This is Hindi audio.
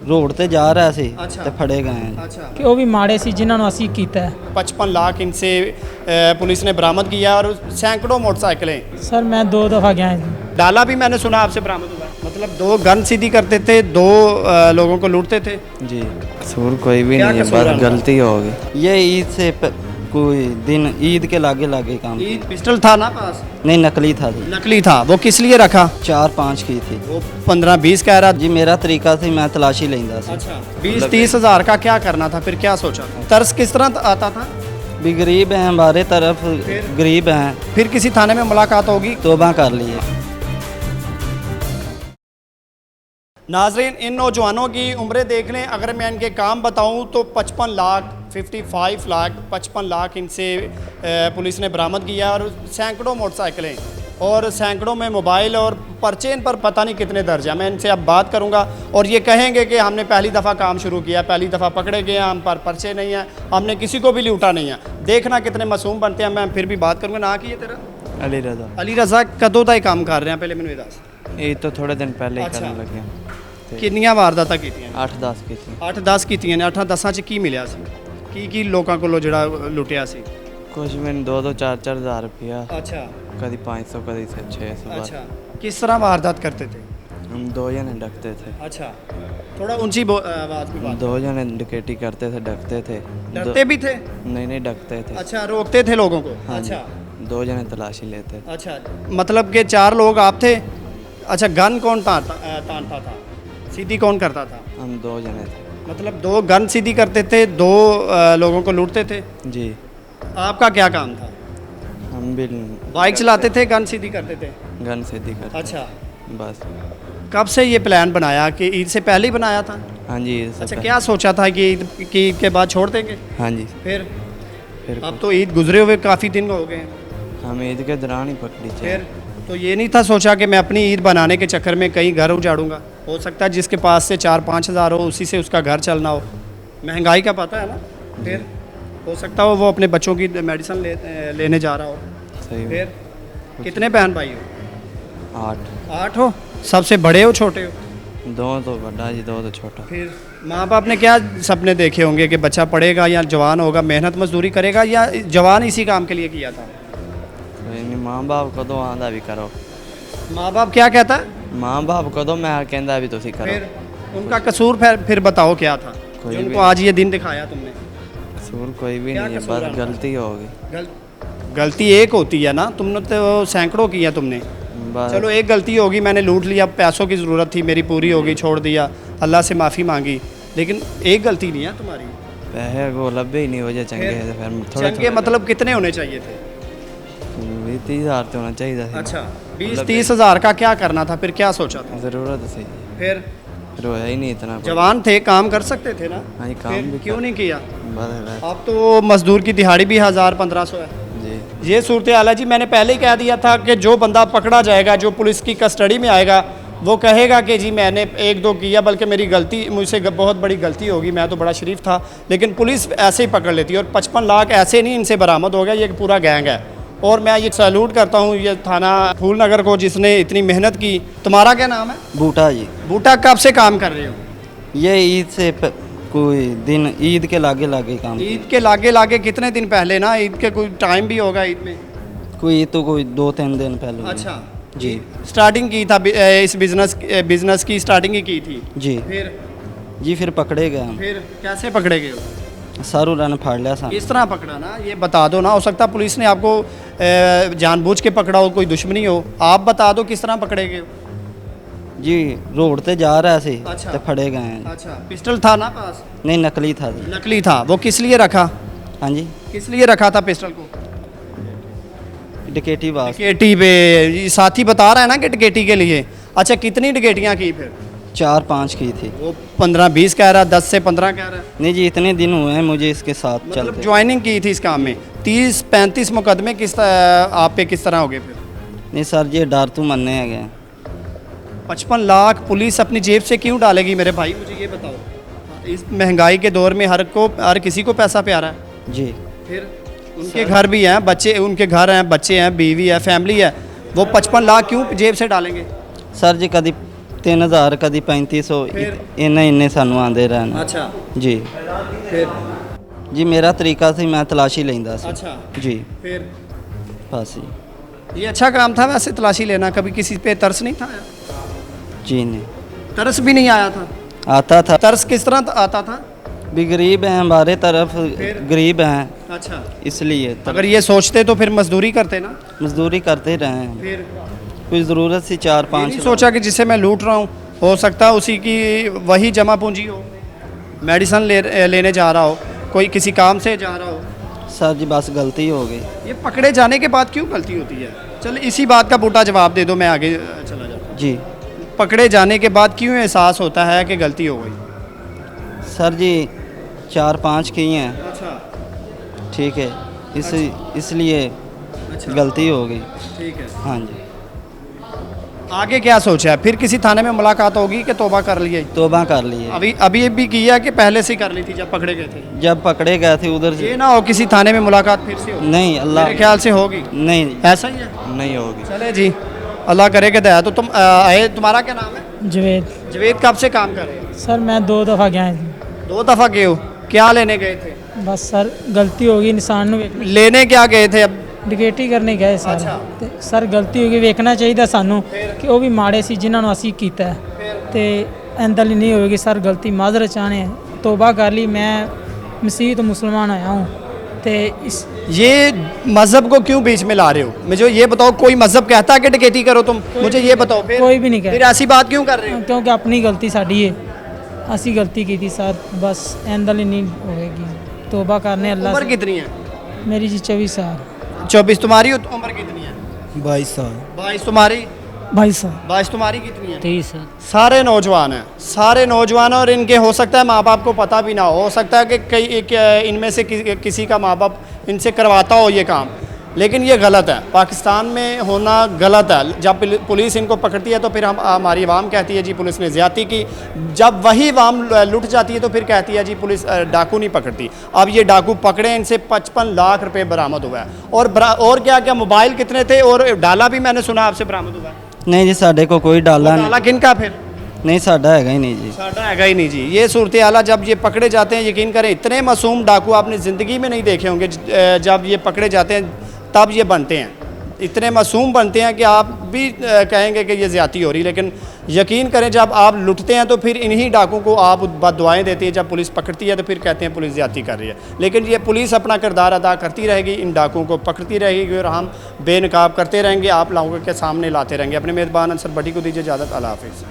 रोड ते जा रहा सी अच्छा। ते फड़े गए हैं। अच्छा ਕਿ ਉਹ ਵੀ ਮਾੜੇ ਸੀ ਜਿਨ੍ਹਾਂ ਨੂੰ ਅਸੀਂ ਕੀਤਾ ਹੈ। 55 लाख इनसे पुलिस ने बरामद किया और सैकड़ों मोटरसाइकिलें। सर मैं 2 दफ़ा गया हूँ। डाला भी मैंने सुना आपसे बरामद हुआ, मतलब 2 गन सीधी करते थे, 2 लोगों को लूटते थे। जी कसूर कोई भी क्या नहीं है, कसूर है बस उनका? गलती होगी। ये ईद से कोई दिन ईद के लागे लागे काम ये पिस्टल था ना पास? नहीं, नकली था जी। नकली था। वो किस लिए रखा? 4-5 की थी। वो 15-20 कह रहा। जी मेरा तरीका थी, मैं तलाशी लेंदा सी। अच्छा 20-30 हज़ार का क्या करना था फिर? क्या सोचा? तर्स किस तरह आता था? भी गरीब हैं, हमारे तरफ फिर? गरीब हैं, फिर किसी थाने में मुलाकात होगी? तोबा कर लिए। नाजरीन, इन नौजवानों की उम्रें देख लें। अगर मैं इनके काम बताऊं तो 55 लाख 55 लाख 55 लाख इनसे पुलिस ने बरामद किया और सैकड़ों मोटरसाइकिलें और सैकड़ों में मोबाइल और पर्चे इन पर पता नहीं कितने दर्ज हैं। मैं इनसे अब बात करूंगा और ये कहेंगे कि हमने पहली दफ़ा काम शुरू किया, पहली दफ़ा पकड़े गए, हम पर पर्चे नहीं हैं, हमने किसी को भी लूटा नहीं है। देखना कितने मासूम बनते हैं। मैं फिर भी बात करूँगा। ना कि ये तेरा अली रजा अली रज़ा कदों ਦਾ काम कर रहे हैं? पहले मैंने दस ये तो थोड़े दिन पहले ही अच्छा। करने लगे हैं। ਕਿੰਨੀਆਂ ਵਾਰਦਾਤਾਂ ਕੀਤੀਆਂ? 8-10 की थी। 8-10 ਕੀਤੀਆਂ ਨੇ। 8-10 ਚ ਕੀ ਮਿਲਿਆ ਸੀ? ਕੀ ਲੋਕਾਂ ਕੋਲੋਂ ਜਿਹੜਾ ਲੁੱਟਿਆ ਸੀ? कुछ में 2-2 4-4 हज़ार रुपया, अच्छा कभी 500 कभी 600। अच्छा किस तरह वारदात करते थे? हम 2 जने डकते थे। अच्छा थोड़ा ऊंची आवाज में बात। 2 जने डकैती करते थे, डकते थे। डरते भी थे? नहीं डकते थे। अच्छा रोकते थे लोगों को? हाँ जी। अच्छा 2 जने तलाशी लेते थे। अच्छा मतलब कि 4 लोग आप थे। अच्छा गन कौन तानता था? सीधी कौन करता था? हम 2 जने थे। मतलब 2 गन सीधी करते थे, 2 लोगों को लूटते थे। जी आपका क्या काम था? हम भी बाइक चलाते थे, गन सीधी करते थे? गन से दी करते। अच्छा बस। कब से ये प्लान बनाया कि ईद से पहले ही बनाया था? हाँ जी ये सब अच्छा क्या सोचा था कि ईद के बाद छोड़ देंगे? हाँ जी। फिर फिर अब तो ईद गुजरे हुए काफ़ी दिन हो गए हैं। हम ईद के दौरान ही पकड़ी थी। फिर तो ये नहीं था सोचा कि मैं अपनी ईद बनाने के चक्कर में कहीं घर उजाड़ूंगा? हो सकता है जिसके पास से 4-5 हज़ार हो उसी से उसका घर चलना हो। महंगाई का पता है ना? फिर हो सकता हो वो अपने बच्चों की मेडिसिन लेने जा रहा हो। सही। फिर कितने बहन भाई हो? 8। 8 हो। सबसे बड़े हो छोटे हो? 2 तो बड़ा जी, 2 तो छोटा। फिर माँ बाप ने क्या सपने देखे होंगे कि बच्चा पढ़ेगा या जवान होगा, मेहनत मजदूरी करेगा, या जवान इसी काम के लिए किया था? माँ बाप कदों आंदा भी करो। माँ बाप क्या कहता है? माँ बाप कदों मैं कहता भी तुसी करो। फिर उनका कसूर फिर बताओ क्या था कोई जो भी उनको आज ये दिन दिखाया तुमने? कसूर कोई भी क्या नहीं है, कसूर है बस उनका? गलती होगी। गलती एक होती है ना, तुमने तो सैकड़ों की है तुमने। बस। चलो एक गलती होगी, मैंने लूट लिया, पैसों की ज़रूरत थी मेरी, पूरी होगी, छोड़ दिया, अल्लाह से माफ़ी मांगी, लेकिन एक गलती नहीं है तुम्हारी। पैसे को लब्बे ही नहीं हो जाए चंगे फिर? फिर थोड़े चंगे मतलब कितने होने चाहिए थे? 20-30 हज़ार तो होना चाहिए था। अच्छा 20-30 हज़ार का क्या करना था फिर? क्या सोचा था? ज़रूरत सही। फिर फिर होया ही नहीं इतना। जवान थे, काम कर सकते थे ना? हाँ जी, काम फिर भी क्यों कर- नहीं किया? बस अब तो मजदूर की दिहाड़ी भी 1000-1500 है। जी। ये सूरत हाल है जी। मैंने पहले ही कह दिया था कि जो बंदा पकड़ा जाएगा, जो पुलिस की कस्टडी में आएगा, वो कहेगा कि जी मैंने 1-2 किया, बल्कि मेरी गलती, मुझसे बहुत बड़ी गलती होगी, मैं तो बड़ा शरीफ था। लेकिन पुलिस ऐसे ही पकड़ लेती है। और 55 लाख ऐसे नहीं इनसे बरामद हो गया, ये एक पूरा गैंग है। और मैं ये सैल्यूट करता हूँ ये थाना फूल नगर को जिसने इतनी मेहनत की। तुम्हारा क्या नाम है? बूटा जी। बूटा कब से काम कर रहे हो? ये ईद से कोई दिन ईद के लागे लागे काम। ईद के लागे लागे कितने दिन पहले ना? ईद के कोई टाइम भी होगा ईद में? कोई ईद तो कोई 2-3 दिन पहले हुई। अच्छा जी। स्टार्टिंग की था इस बिजनेस की स्टार्टिंग ही की थी? जी फिर जी। फिर पकड़े गए हम। फिर कैसे पकड़े गए हो? सारू ने फाड़ लिया सा। किस तरह पकड़ा ना, ये बता दो ना। हो सकता पुलिस ने आपको जानबूझ के पकड़ा हो, कोई दुश्मनी हो। आप बता दो किस तरह पकड़े गए हो? जी रोड ते जा रहा सी अच्छा। ते फड़े गए हैं। अच्छा पिस्टल था ना पास? नहीं नकली था जी। नकली था। वो किस लिए रखा? हाँ जी किस लिए रखा था पिस्टल को? डकैती वास। डकैती पे ये साथी बता रहा है ना कि डकैती के लिए। अच्छा कितनी डकैतियाँ की फिर? 4-5 की थी। वो 15-20 कह रहा, 10 से 15 कह रहा है। नहीं जी इतने दिन हुए हैं मुझे इसके साथ मतलब चलते। ज्वाइनिंग की थी इस काम में। 30-35 मुकदमे आप पे किस तरह हो गए फिर? नहीं सर ये डर तो मनने है गए। 55 लाख पुलिस अपनी जेब से क्यों डालेगी मेरे भाई, मुझे ये बताओ। इस महंगाई के दौर में हर किसी को पैसा प्यारा है। जी फिर उनके घर भी हैं, बच्चे, उनके घर हैं, बच्चे हैं, बीवी है, फैमिली है। वो 55 लाख क्यों जेब से डालेंगे? सर जी कभी 3000 ਕਦੀ 3500 ਫਿਰ? ਇੰਨੇ ਸਾਨੂੰ ਆਂਦੇ ਰਹਿਣ ਅੱਛਾ ਜੀ। ਫਿਰ ਜੀ ਮੇਰਾ ਤਰੀਕਾ ਸੀ, ਮੈਂ ਤਲਾਸ਼ੀ ਲੈਂਦਾ ਸੀ अच्छा जी। फिर बस जी। ये अच्छा काम था वैसे तलाशी लेना, कभी किसी पे तरस नहीं था? जी नहीं तरस भी नहीं आया था? आता था तरस किस तरह आता था? भी गरीब हैं हमारे तरफ, फिर? गरीब हैं अच्छा, इसलिए अगर ये सोचते तो फिर मजदूरी करते ना? मजदूरी करते रहे हैं। फिर कोई ज़रूरत सी ये 4-5 नहीं सोचा कि जिससे मैं लूट रहा हूँ हो सकता है उसी की वही जमा पूंजी हो, मेडिसिन लेने जा रहा हो, कोई किसी काम से जा रहा हो। सर जी बस गलती हो गई। ये पकड़े जाने के बाद क्यों गलती होती है? चल इसी बात का बूटा जवाब दे दो, मैं आगे चला जाता हूँ। जी पकड़े जाने के बाद क्यों एहसास होता है कि गलती हो गई? सर जी 4-5 की हैं, अच्छा ठीक है, इसलिए अच्छा गलती हो गई। ठीक है, हाँ जी। आगे क्या सोचा है? फिर किसी थाने में मुलाकात होगी कि तौबा कर लिए? तोबा कर लिए। अभी ये भी किया कि पहले से ही कर ली थी जब पकड़े गए थे? जब पकड़े गए थे उधर ये से ना हो किसी थाने में मुलाकात फिर से हो? नहीं, अल्लाह मेरे ख्याल से होगी। नहीं ऐसा ही है, नहीं होगी। चले जी, अल्लाह करे कि दया। तो तुम आए, तुम्हारा क्या नाम है? जवेद जवेद, कब से काम कर रहे हो? सर मैं 2 दफ़ा गया जी। 2 दफ़ा गए हो, क्या लेने गए थे? बस सर गलती हो गई इंसान ਨੂੰ ਵੇਖਣਾ लेने क्या गए थे? अब ਡਿਕੇਟੀ ਕਰਨੇ ਗਏ ਸਰ ਅੱਛਾ। ਤੇ ਸਰ ਗਲਤੀ ਹੋ ਗਈ, ਵੇਖਣਾ ਚਾਹੀਦਾ ਸਾਨੂੰ ਕਿ ਉਹ ਵੀ ਮਾੜੇ ਸੀ ਜਿਨ੍ਹਾਂ ਨੂੰ ਅਸੀਂ ਕੀਤਾ ਹੈ। ਤੇ ਇੰਦਾਂ ਲਈ ਨਹੀਂ ਹੋਏਗੀ ਸਰ, ਗਲਤੀ ਮਾਜ਼ਰਤ ਚਾਹਨੇ ਤੋਬਾ ਕਰ ਲਈ। मैं मसीह तो मुसलमान आया हूँ तो इस ये मजहब को क्यों बीच में ला रहे हो? मुझे ये बताओ, कोई मजहब कहता है कि डकैती करो? तुम मुझे ये बताओ फिर। कोई भी नहीं फिर कहता ऐसी बात क्यों कर रहे हो? क्योंकि अपनी गलती साड़ी है, ਅਸੀਂ ਗਲਤੀ ਕੀਤੀ ਸਰ। बस ਇੰਦਾਂ ਲਈ नहीं होएगी, तौबा करने अल्लाह उम्र से। कितनी है? मेरी जी 24 साल। 24। तुम्हारी उम्र कितनी है? 22 साल। 22। तुम्हारी? 22 साल। 22। तुम्हारी कितनी है? 23 साल। सारे नौजवान हैं, सारे नौजवान, और इनके हो सकता है माँ बाप को पता भी ना हो सकता है कि इनमें से किसी का माँ बाप इनसे करवाता हो ये काम, लेकिन ये गलत है। पाकिस्तान में होना गलत है। जब पुलिस इनको पकड़ती है तो फिर हमारी आवाम कहती है जी पुलिस ने ज़्यादती की। जब वही आवाम लुट जाती है तो फिर कहती है जी पुलिस डाकू नहीं पकड़ती। अब ये डाकू पकड़े, इनसे 55 लाख रुपए बरामद हुआ है। और क्या क्या, मोबाइल कितने थे, और डाला भी मैंने सुना आपसे बरामद हुआ है? नहीं जी साढ़े को कोई डाला डाला नहीं। किनका फिर? नहीं साढ़ा हैगा ही नहीं जी। साडा हैगा ही नहीं जी। ये सूरत हाल जब ये पकड़े जाते हैं, यकीन करें इतने मासूम डाकू आपने ज़िंदगी में नहीं देखे होंगे। जब ये पकड़े जाते हैं तब ये बनते हैं, इतने मासूम बनते हैं कि आप भी कहेंगे कि ये ज़्यादती हो रही। लेकिन यकीन करें जब आप लुटते हैं तो फिर इन्हीं डाकुओं को आप बददुआएं देती है। जब पुलिस पकड़ती है तो फिर कहते हैं पुलिस ज़्यादती कर रही है। लेकिन ये पुलिस अपना किरदार अदा करती रहेगी, इन डाकुओं को पकड़ती रहेगी और हम बेनकाब करते रहेंगे, आप लोगों के सामने लाते रहेंगे। अपने मेज़बान अंसर भट्टी को दीजिए इजाज़त। अल्लाह हाफ़िज़।